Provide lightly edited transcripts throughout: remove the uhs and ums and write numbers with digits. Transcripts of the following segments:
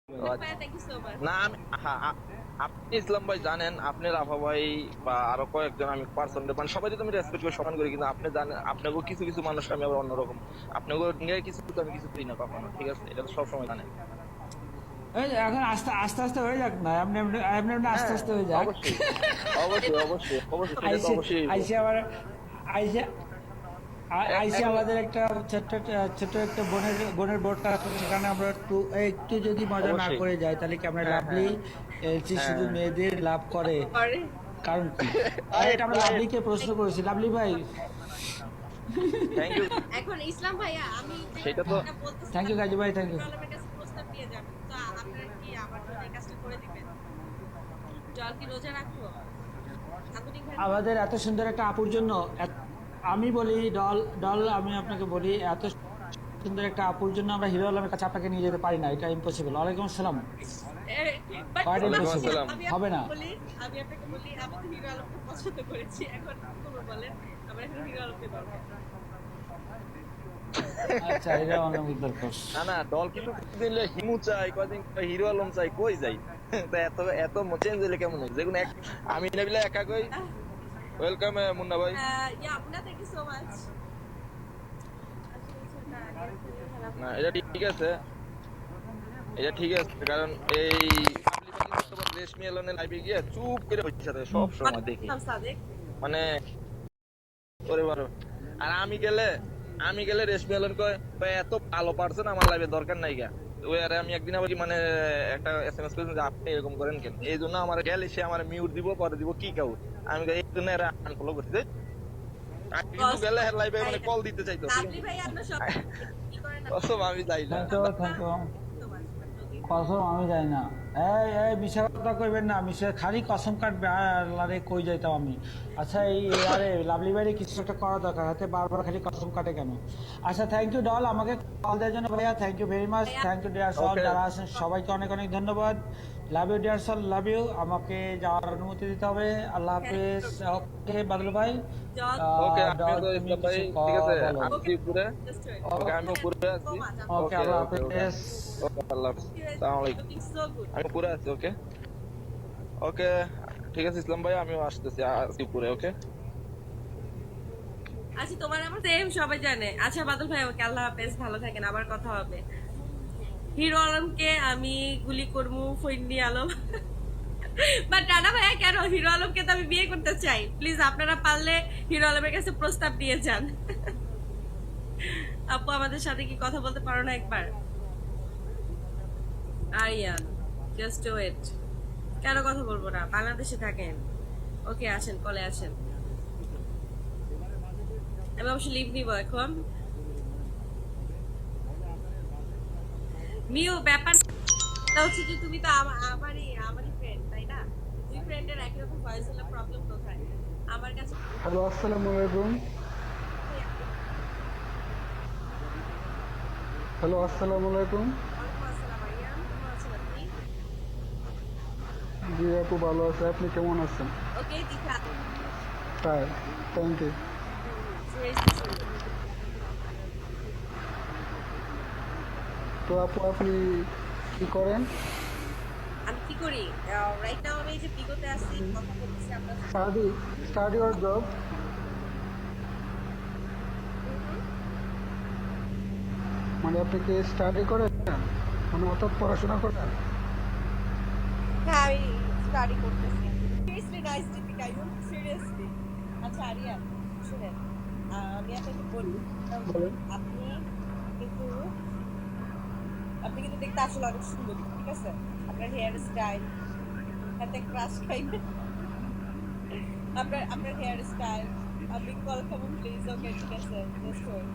না আমি আপনি ইসলাম ভাই জানেন, আপনি রাফা ভাই বা আরো কয়েকজন আমি পার্সন মানে সবাই তো আমি রেসপেক্ট করে সম্মান করি, কিন্তু আপনি জানেন আপনাকে কিছু কিছু মানুষ আমি আবার অন্যরকম, আপনাকে নিয়ে কিছু তো আমি কিছু করি না কখনো, ঠিক আছে? এটা তো সবসময় জানেন। এখন আস্তে আস্তে আস্তে হয়ে যাক না, এমনি এমনি এমনি এমনি আস্তে হ্যাঁ, আস্তে হয়ে যাক। অবশ্যই অবশ্যই অবশ্যই অবশ্যই, সেটা তো আইসে অবশ্যই হইবো। আইসে আবার আইসে আইসে এখন আমাদের একটা ছোট্ট ছোট্ট একটা বোনের বোর্ডটা আছে, সেখানে আমরা একটু যদি মজা না অবশ্যই, করে যাই তাহলে কি আমরা হ্যাঁ লাভলি হ্যাঁ যে শুধু হ্যাঁ। মেয়েদের লাভ করে, করে। কারণ কি? আর আরে এটা আমরা ভাই, লাভলিকে প্রশ্ন করেছি, লাভলি ভাই। Thank you. এখন ইসলাম ভাইয়া আমি যে সেটা তো যেটা থ্যাংক বলতেছিলাম ইউ যে গাজী ভাই, থ্যাংক ইউ। হিরো আলমের কাছে প্রস্তাব দিয়ে যাবেন, তো আপনারা কি আমার জন্য এই কাজটা করে দিবেন? জল কি রোজা রাখবো? আধুনিক ভাই আমাদের এত সুন্দর একটা আপুর জন্য আমি বলি ডল ডল, আমি আপনাকে বলি, এত সুন্দর একটা আপুর জন্য আমরা হিরো আলমের কাছে আপনাকে নিয়ে যেতে পারি না, এটা ইম্পসিবল। ওয়ালাইকুম আসসালাম। বাট কোয়াইট ওয়ালাইকুম ইম্পসিবল, আসসালাম। আমি হবে আপনাকে না। বলি, আমি তো হিরো আলমকে পছন্দ করেছি, এখন কি করবো বলেন? আমার এখন হিরো আলমকে দরকার। আচ্ছা, এটা অনেক দরকার। না না, দল কিন্তু কিছুদিন হিমু চাই, কদিন হিরো আলম চাই, কই যাই? তা এত এত চেঞ্জ হইলে কেমন হয়? যেগুলো আমি নাবিলে একা কই। ওয়েলকাম মুন্না ভাই। Munna, thank you so much. না এটা ঠিক আছে, এটা ঠিক আছে, কারণ এই রেশমি এলনের লাইভে গিয়ে চুপ করে বসে থাকে সব সময় দেখি, সাদেক মানে ওরে বারো। আর আমি গেলে রেশমি এলন কয় ভাই এত ভালো পারছেন, আমার লাইভে দরকার নাই গা। ওই আরে আমি একদিন আবার মানে একটা এসএমএস করেছেন যে আপনি এরকম করেন কেন, এই জন্য আমার গেলে সে আমার মিউট দিব, পরে দিব কি কাউ। আমি এই জন্য এরা আনফলো করতে, আমি কিন্তু গেলে লাইভে মানে কল দিতে চাইতো, লাভলি ভাই আপনার সব কি করেন আপনি? কসম আমি যাই না। Thank you, thank you. কসম আমি যাই না। এই মিশা কথা কইবেন না, মিশা খালি কসম কাটবে, আরে কই যাইতাম আমি। আচ্ছা আরে লাভলি ভাইরে কিছু একটা করা দরকার, হাতে বারবার খালি কসম কাটে কেন? আচ্ছা, থ্যাংক ইউ ডল, আমাকে কল দেওয়ার জন্য ভাইয়া, thank you very much, thank you dear Sol, okay যারা আছেন সবাইকে অনেক অনেক ধন্যবাদ। Love you dear Sol, love you. আমাকে যাওয়ার অনুমতি দিতে হবে, আল্লাহ হাফেজ। ওকে বাদল ভাই, জল ওকে, আমিও ডল তো তুমি ইসলাম ভাই, কিছু ঠিক আছে, বলো। আসছি উপরে। Just wait. ওকে, আমি উপরে সো আছি। মাচ। ওকে, ওকে আল্লাহ ওকে ওকে, হাফেজ। ওকে আল্লাহ হাফেজ, আসসালামু আলাইকুম। Looking so good. আমি উপরে আছি, ওকে ওকে, ঠিক আছে ইসলাম ভাই, আমিও আসতেছি, আসছি উপরে, ওকে। আচ্ছা, তোমার আমার সেম সবাই জানে। আচ্ছা বাদল ভাই, ওকে আল্লাহ হাফেজ, ভালো থাকেন, আবার কথা হবে। হিরো আলমকে আমি গুলি করবো, ফৈন্নি আলম। বাট রানা ভাইয়া কেন, হিরো আলমকে তো আমি বিয়ে করতে চাই। প্লিজ আপনারা পারলে হিরো আলমের কাছে প্রস্তাব দিয়ে যান। আপু আমাদের সাথে কি কথা বলতে পারো না একবার? Aryan, just wait. কেন কথা বলবো না, বাংলাদেশে থাকেন। ওকে আসেন, কলে আসেন। আমি অবশ্য লিভ নিব এখন। মিউ, ব্যাপারটা হচ্ছে যে তুমি তো আমারই ফ্রেন্ড, তাই না? দুই ফ্রেন্ডের একই রকম ভয়েস হলে প্রবলেম কোথায়? আমার কাছে হ্যালো, আসসালামু আলাইকুম। হ্যালো, আসসালামু আলাইকুম। ওয়ালাইকুম আসসালাম আরিয়ান, কেমন আছেন আপনি? জি আপু, ভালো আছে, আপনি কেমন আছেন? ওকে দীঘা। তাই, থ্যাংক ইউ। তো আপু, আপনি কি করেন? আমি কি করি রাইট নাও? আমি এই যে বিগতে আছি, কথা বলতেছি আপনার সাথে। Study study or job? মানে আপনি কি স্টাডি করেন, মানে অর্থাৎ পড়াশোনা করেন? হ্যাঁ, আমি স্টাডি করতেছি। Seriously nice Deepika, you seriously. আচ্ছা আরিয়ান, শুনেন, আমি আপনাকে বলি, বলেন। আপনি কিন্তু আপনি কিন্তু দেখতে আসলে অনেক সুন্দর, ঠিক আছে? আপনার হেয়ার স্টাইল, হাতে ক্রাশ খাই না। আপনার হেয়ার স্টাইল, আপনি কল খাবো প্লিজ। ওকে ঠিক আছে, জাস্ট ওয়েট।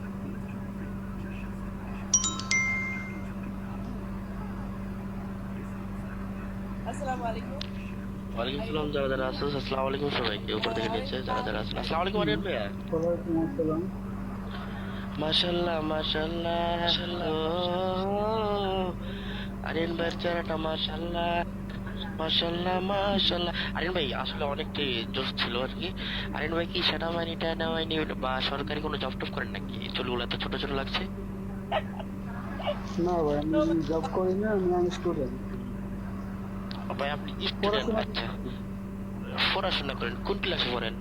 আসসালামু আলাইকুম। ওয়ালাইকুম সালাম, যারা যারা আছেন আসসালামু আলাইকুম সবাইকে, উপর থেকে নিচে যারা যারা আছেন আসসালামু আলাইকুম। আরিয়ান ভাইয়া, ওয়ালাইকুম আসসালাম। মাশাআল্লাহ মাশাআল্লাহ, ও আরিয়ান ভাইয়ের চেহারাটা মাশাআল্লাহ মাশাআল্লাহ মাশাআল্লাহ। আরিয়ান ভাই আসলে অনেকটাই জোশ ছিল আর কি। আরিয়ান ভাই কি সেনাবাহিনী টানাবাহিনী বা সরকারি কোনো জব টব করেন নাকি? চুলগুলো এত ছোট ছোট লাগছে। না ভাই, আমি জব করি না, আমি স্টুডেন্ট। ভাই আপনি স্টুডেন্ট? পড়াশোনা আচ্ছা, পড়াশোনা করেন, কোন ক্লাসে পড়েন?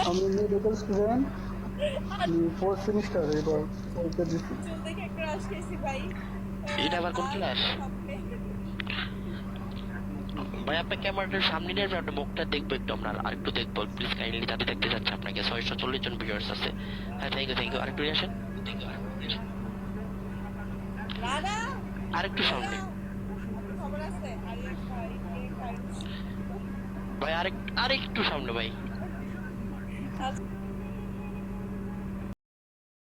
আমি মেডিকেল স্টুডেন্ট, আমি 4th সেমিস্টার এবার পরীক্ষা দিচ্ছি। চুল দেখে ক্রাশ খেয়েছি ভাই। এটা আবার কোন ক্লাস? ভাই আপনার ক্যামেরাটার সামনে নিয়ে আসবেন, আপনার মুখটা দেখবো একটু, আমরা আর একটু দেখবো প্লিজ কাইন্ডলি, যাতে দেখতে যাচ্ছে আপনাকে। 640 জন ভিউয়ার্স আছে। হ্যাঁ থ্যাংক ইউ, আরেকটু নিয়ে আসেন, দাদা আরেকটু সামনে খবর আছে ভাই, আরেকটু সামনে ভাই। আচ্ছা